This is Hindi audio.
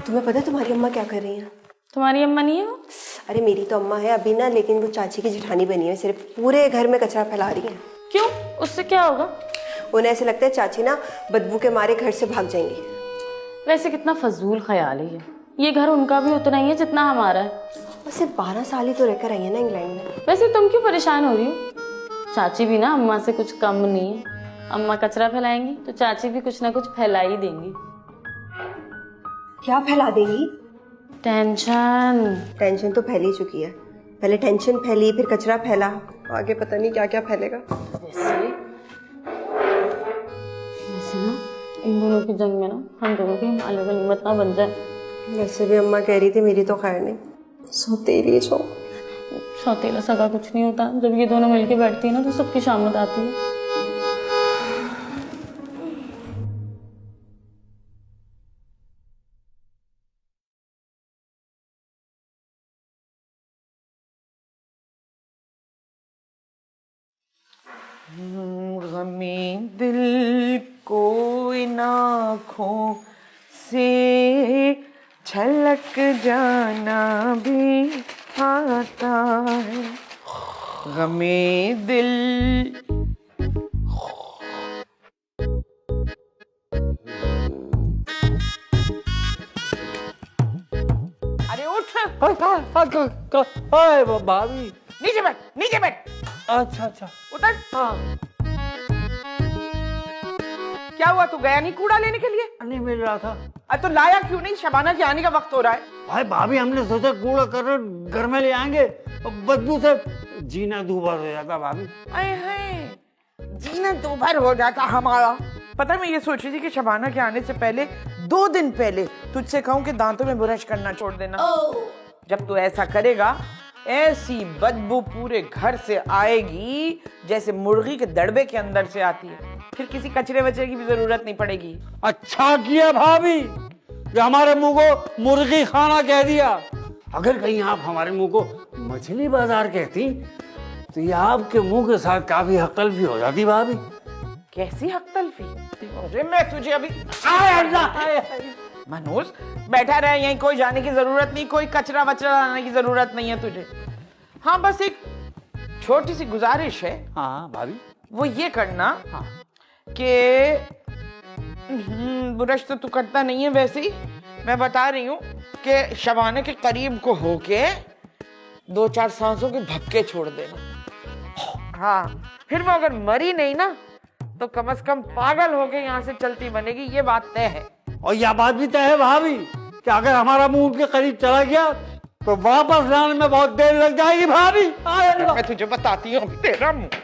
तुम्हें पता है तुम्हारी अम्मा क्या कर रही है? तुम्हारी अम्मा नहीं है वो? अरे मेरी तो अम्मा है अभी ना, लेकिन वो चाची की जेठानी बनी है, सिर्फ पूरे घर में कचरा फैला रही है। क्यों? उससे क्या होगा? उन्हें ऐसे लगता है चाची ना बदबू के मारे घर से भाग जाएंगी। वैसे कितना फजूल ख्याल है ये घर उनका भी उतना ही है जितना हमारा है। और सिर्फ 12 साल ही तो रहकर आई है ना इंग्लैंड में। वैसे तुम क्यों परेशान हो रही हो? चाची भी ना अम्मा से कुछ कम नहीं है। अम्मा कचरा फैलाएंगी तो चाची भी कुछ ना कुछ फैला ही देंगी। क्या फैला देंगी? टेंशन तो फैल ही चुकी है। पहले टेंशन फैली, फिर कचरा फैला, आगे पता नहीं क्या क्या फैलेगा। वैसे ना इन दोनों की जंग में ना हम दोनों की हिमालय वाली मत ना बन जाए। वैसे भी अम्मा कह रही थी, मेरी तो खैर नहीं, सौतेली छो। सौतेला सगा कुछ नहीं होता। जब ये दोनों मिलके बैठती है ना तो सबकी शामत आती है। गमी दिल को इन आँखों से छलक जाना भी आता है। गमी दिल अरे उठ। भाभी नीचे बैठ, नीचे बैठ। अच्छा अच्छा उतर। हाँ क्या हुआ, तू गया नहीं कूड़ा लेने के लिए? नहीं मिल रहा था। अरे तो लाया क्यों नहीं? शबाना के आने का वक्त हो रहा है। भाई भाभी हमने सोचा कूड़ा कर घर में ले आएंगे, बदबू से जीना दूभर हो जाता भाभी। अरे है, जीना दोबार हो जाता हमारा। पता है मैं ये सोच रही थी कि शबाना के आने से पहले 2 दिन पहले तुझसे कहूँ कि दांतों में ब्रश करना छोड़ देना। जब तू ऐसा करेगा ऐसी बदबू पूरे घर से आएगी जैसे मुर्गी के दड़बे के अंदर से आती है। फिर किसी कचरे वचरे की भी जरूरत नहीं पड़ेगी। अच्छा किया भाभी, ये हमारे मुंह को मुर्गी खाना कह दिया। अगर कहीं आप हमारे मुंह को मछली बाजार कहती तो ये आपके मुंह के साथ काफी हकतलफी हो जाती भाभी। कैसी हकतलफी? अरे मैं तुझे अभी मनोज बैठा रहे यहीं, कोई जाने की जरूरत नहीं, कोई कचरा वचरा लाने की जरूरत नहीं है तुझे। हाँ बस एक छोटी सी गुजारिश है। हाँ भाभी। वो ये करना हाँ। कि ब्रश तो तू करता नहीं है, वैसे ही मैं बता रही हूँ कि शबाना के करीब को होके 2-4 सांसों के भक्के छोड़ देना। हाँ फिर वो अगर मरी नहीं ना तो कम से कम पागल होके यहाँ से चलती बनेगी, ये बात तय है। और यह बात भी तय है भाभी कि अगर हमारा मुंह उनके करीब चला गया तो वापस लाने में बहुत देर लग जाएगी भाभी। मैं तुझे बताती हूँ तेरा मुंह।